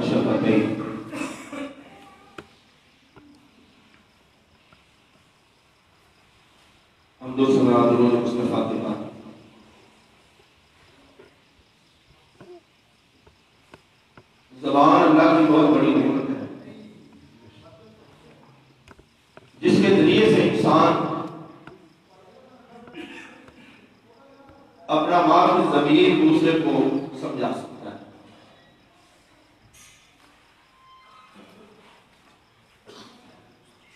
والشفتين. حمد و ثنا درود مصطفیٰ کے بعد زبان اللہ کی بہت بڑی نعمت ہے، جس کے ذریعے سے انسان اپنا معرض ضمیر دوسرے کو سمجھا سکتا ہے۔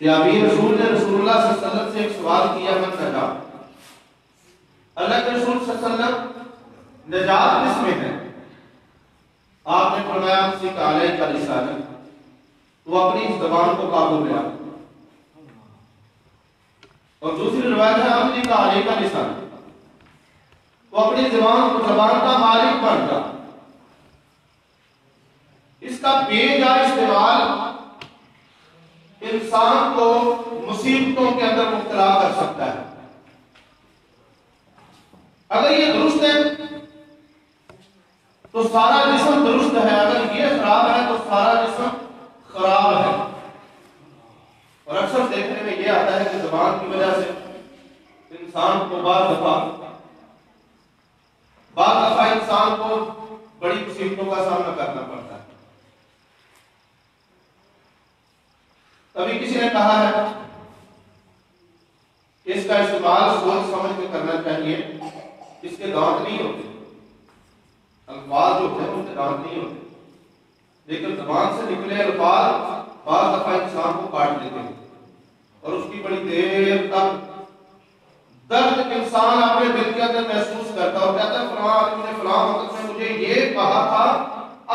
صحابی رسول نے رسول اللہ صلی اللہ علیہ وسلم سے ایک سوال کیا، من نجات، اللہ کے رسول صلی اللہ علیہ وسلم نجات کس میں ہے؟ آپ نے فرمایا امسک علیک لسانک، تو اپنی زبان کو قابو میں رکھ۔ اور دوسری روایت ہے امسک علیک لسانک، تو اپنی زبان کا مالک بن جا۔ اس کا بے جا استعمال انسان کو مصیبتوں کے اندر مبتلا کر سکتا ہے۔ اگر یہ درست ہے تو سارا جسم درست ہے، اگر یہ خراب ہے تو سارا جسم خراب ہے۔ اور اکثر دیکھنے میں یہ آتا ہے کہ زبان کی وجہ سے انسان کو بعض دفعہ انسان کو بڑی مصیبتوں کا سامنا کرنا پڑتا ہے۔ کبھی کسی نے کہا ہے کہ اس کا استعمال سوچ سمجھ کے کرنا چاہیے، اس کے دانت نہیں ہوتے، الفاظ جو ہوتے ہیں ان کے دانت نہیں ہوتے، لیکن زبان سے نکلے الفاظ بعض دفعہ انسان کو کاٹ دیتے ہیں، اور اس کی بڑی دیر تک درد انسان اپنے دل کے اندر محسوس کرتا اور کہتا ہے فلاں آدمی نے فلاں وقت میں مجھے یہ کہا تھا،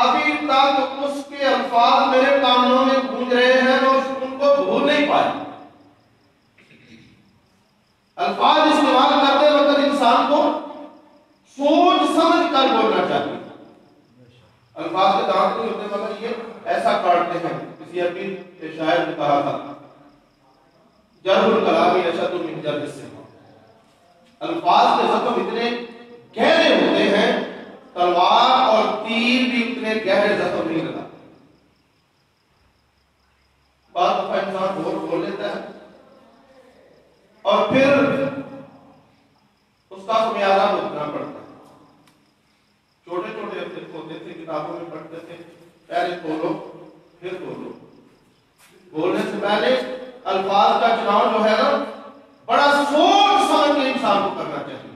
ابھی تک اس کے الفاظ میرے کانوں میں گونج رہے ہیں اور ان کو بھول نہیں پایا۔ الفاظ استعمال کرتے وقت انسان کو سوچ سمجھ کر بولنا چاہیے۔ الفاظ کے دانت نہیں ہوتے مگر یہ ایسا کاٹتے ہیں۔ کسی عربی شاعر نے کہا تھا جرح الکلام اشد من جرح السیف، الفاظ کے زخم اتنے گہرے ہوتے ہیں، تلوار اور تیر بھی اتنے گہرے زخم نہیں لگا۔ بعض دفعہ انسان بول لیتا ہے اور پھر اس کا خمیازہ بھگتنا پڑتا ہے۔ چھوٹے چھوٹے ہوتے تھے، کتابوں میں پڑھتے تھے، پہلے کھولو پھر کھولو۔ بولنے سے پہلے الفاظ کا چناؤ جو ہے نا بڑا سوچ سمجھ کے انسان کو کرنا چاہیے۔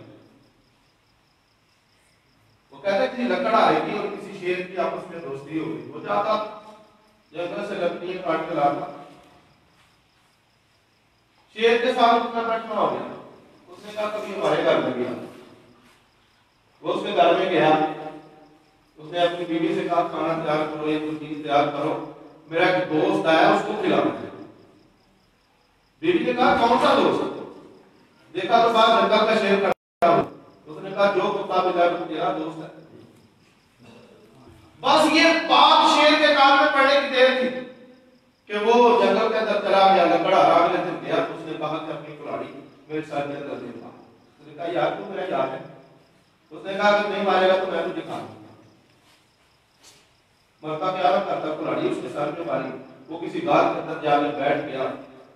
وہ کہتے ہیں کہ لکڑ آئے گی اور کسی شیر کی آپس میں دوستی ہو گئی، وہ جاتا جنگل سے لکڑیاں کاٹ کے لاتا، شیر کے ساتھ اپنا بیٹھنا ہو گیا۔ اس نے کہا کبھی ہمارے گھر میں گیا، وہ اس کے گھر میں گیا، اس نے اپنی بیوی سے کہا کھانا تیار کرو یا کچھ چیز تیار کرو، میرا ایک دوست آیا اس کو کھلانا ہے۔ بیوی نے کہا کون سا دوست؟ دیکھا تو باہر جنگل کا شیر کھڑا ہوا، اس نے کہا جو کتا بلا تیرا دوست ہے۔ بس یہ بات شیر کے کان میں پڑنے کی دیر تھی کہ وہ جنگل کے اندر چلا گیا، لکڑا اگلے دن گیا تو اس نے کہا کہ اپنی کلاڑی میرے ساتھ میں کر دے گا۔ اس نے کہا یار تو میرا یار ہے۔ اس نے کہا کہ نہیں مارے گا تو میں تجھے کھا لوں گا۔ مرتا کیا کرتا، کلاڑی اس کے سر میں ماری، وہ کسی غار کے اندر جا کے بیٹھ گیا۔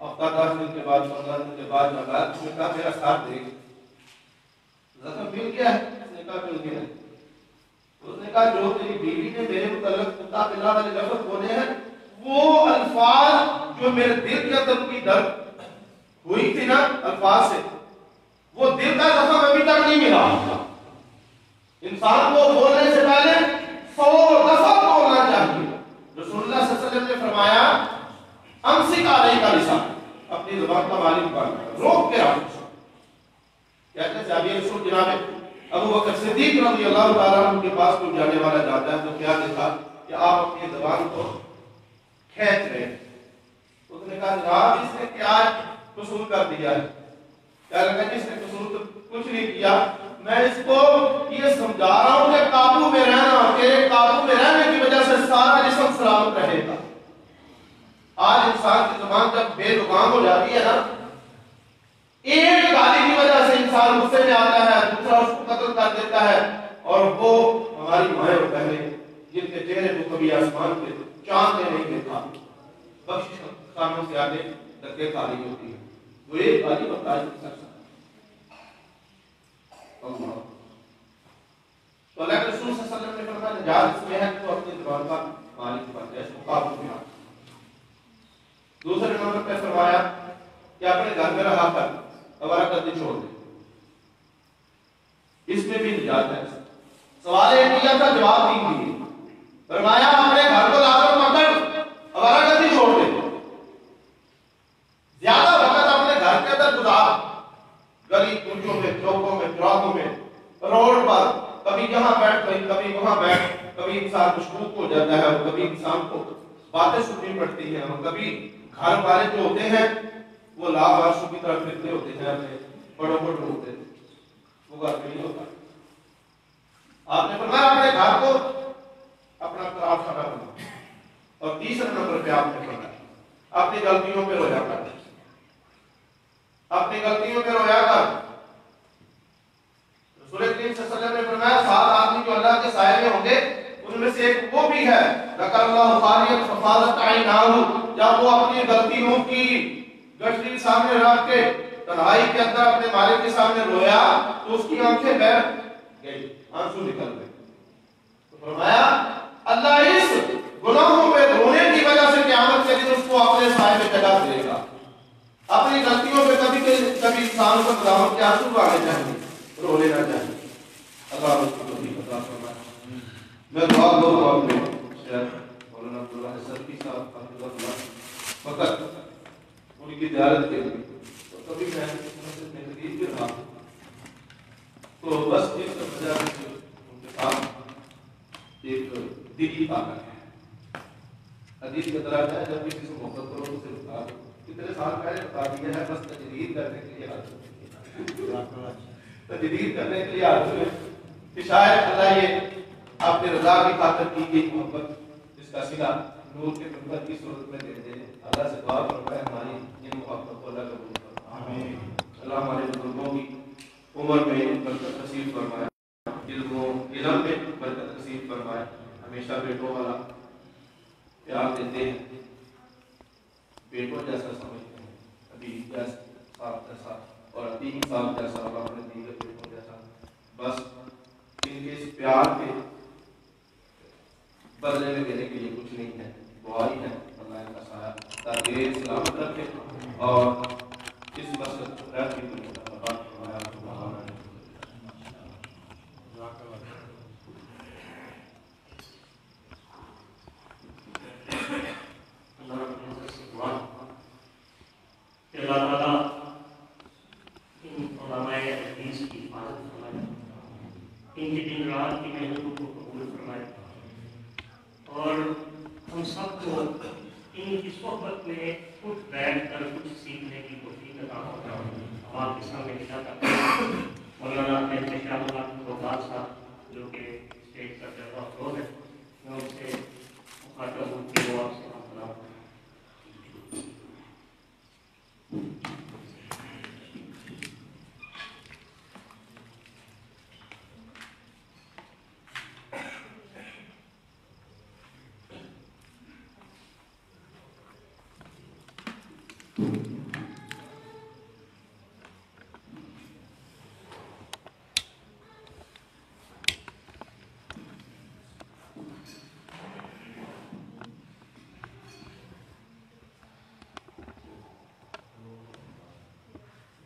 ہفتہ 10 دن کے بعد 15 دن کے بعد لگا، اس نے کہا میرا ساتھ دے، زخم مل گیا ہے؟ اس نے کہا مل گیا ہے۔ اس نے کہا جو تیری بیوی نے میرے متعلق کتا بلا والے لفظ بولے ہیں، وہ الفاظ جو میرے دل کے اندر کی درد ہوئی تھی نا الفاظ سے، وہ دل کا زخم ابھی تک نہیں ملا۔ انسان کو بولنے سے پہلے 100 دفعہ بولنا چاہیے۔ رسول اللہ صلی اللہ علیہ وسلم نے فرمایا امسک علیک لسانک، اپنی زبان کا مالک بن، روک کے رکھ۔ کہتے ہیں صحابی رسول جناب ابو بکر صدیق رضی اللہ تعالیٰ عنہ کے پاس کوئی جانے والا جاتا ہے تو کیا دیکھا کہ آپ اپنی زبان کو کھینچ رہے ہیں۔ اس نے کہا جناب اس نے کیا قصور کر دیا ہے؟ کیا لگا کہ اس نے قصور تو کچھ نہیں کیا، میں اس کو یہ سمجھا رہا ہوں کہ قابو میں رہنا، کہ قابو میں رہنے کی وجہ سے سارا جسم سلامت رہے گا۔ آج انسان کی زبان جب بے لگام ہو جاتی ہے نا، ایک گالی کی وجہ سے انسان غصے میں آتا ہے، دوسرا اس کو قتل کر دیتا ہے، اور وہ ہماری مائیں اور بہنیں جن کے چہرے کو کبھی آسمان پہ چاند نے نہیں دیکھا، بخشش خانوں سے آگے دھکے کھا رہی ہوتی ہے، وہ ایک باری بتائی نہیں سکتا۔ اللہ تو اللہ کے رسول صلی اللہ علیہ وسلم نے فرمایا نجات اس میں ہے تو اپنی زبان کا مالک بن جائے، اس کو قابو میں آ۔ دوسرے نمبر پہ فرمایا کہ اپنے گھر میں رہا کر آوارہ گردی چھوڑ دے، اس میں بھی نجات ہے۔ سوال ایک کیا تھا، جواب نہیں دیے، فرمایا اپنے گھر کو لازم پکڑ آوارہ گردی چھوڑ دے، زیادہ وقت اپنے گھر کے اندر گزار، گلی کوچوں میں، چوکوں میں، چوراہوں میں، روڈ پر، کبھی یہاں بیٹھ کبھی وہاں بیٹھ، کبھی انسان مشغول ہو جاتا ہے اور کبھی انسان کو باتیں سننی پڑتی ہیں، اور کبھی گھر والے جو ہوتے ہیں وہ لاوارثوں کی طرف پھرتے ہوتے ہیں، اپنے بڑوں کو ڈھونڈتے ہیں، وہ گھر میں نہیں ہوتا۔ آپ نے فرمایا اپنے گھر کو اپنا قرار خانہ بناؤ، اور تیسرے نمبر پہ آپ نے فرمایا اپنی غلطیوں پہ رویا کر، اپنی غلطیوں پہ رویا کر۔ رسول کریم صلی اللہ علیہ وسلم نے فرمایا 7 آدمی جو اللہ کے سائے میں ہوں گے ان میں سے ایک وہ بھی ہے ذکر اللہ خالیہ ففاضت عیناہ، جب وہ اپنی غلطیوں کی گٹری سامنے رکھ کے تنہائی کے اندر اپنے مالک کے سامنے رویا تو اس کی آنکھیں بہہ گئی، آنسو نکل گئے۔ تو فرمایا اللہ اس گناہوں پہ رونے کی وجہ سے قیامت کے دن اس کو اپنے سائے میں جگہ دے گا۔ اپنی غلطیوں پہ کبھی انسان کو قیامت کے آنسو آنے چاہیے، رو لینا چاہیے۔ اللہ اس کو توفیق عطا فرمائے۔ میں دعا کروں آپ نے شیخ مولانا عبداللہ حسن صاحب حفظہ اللہ فقط ان کی زیارت کے لیے، تو کبھی میں مسجد میں خطیب بھی رہا تو بس اس وجہ سے ان کے پاس ایک دلی طاقت ہے، حدیث کی طرح ہے جب کسی سے محبت کرو اسے بتا دو، کتنے سال پہلے بتا دیا ہے، بس تجدید کرنے کے لیے تجدید کرنے کے لیے آرزو ہے کہ شاید اللہ یہ آپ کی رضا کی خاطر کی گئی محبت اس کا صلہ نور کے منبر کی صورت میں دے دے۔ اللہ سے دعا فرمائے ہماری یہ محبت کو اللہ قبول فرمائے۔ آمین۔ اللہ ہمارے بزرگوں کی عمر میں برکت نصیب فرمائے، علم میں برکت نصیب فرمائے، ہمیشہ بیٹوں والا پیار دیتے ہیں، بیٹوں جیسا سمجھتے ہیں، ابھی جیسا اور ابھی صاحب جیسا اور اپنے دیگر بیٹوں جیسا، بس ان کے اس پیار کے بدلے میں دینے کے لیے کچھ نہیں ہے، دعائی ہے اللہ ان کا سایہ تاکہ سلامت رکھے اور اس مسجد کو رہ کی اللہ تعالیٰ ان علماء حدیث کی حفاظت فرمائے، ان کی دن رات کی محنتوں کو قبول فرمائے، اور ہم سب کو ان کی صحبت میں اٹھ بیٹھ کر کچھ سیکھنے کی توفیق عطا فرمائے۔ ہم آپ کے سامنے کیا کرتے ہیں مولانا انتشار اللہ صاحب جو کہ اسٹیج کا جگہ فروغ ہے، میں ان سے مخاطب ہوں کہ وہ آپ سے ہم بنا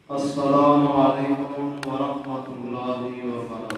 السلام علیکم ورحمۃ اللہ وبرکاتہ۔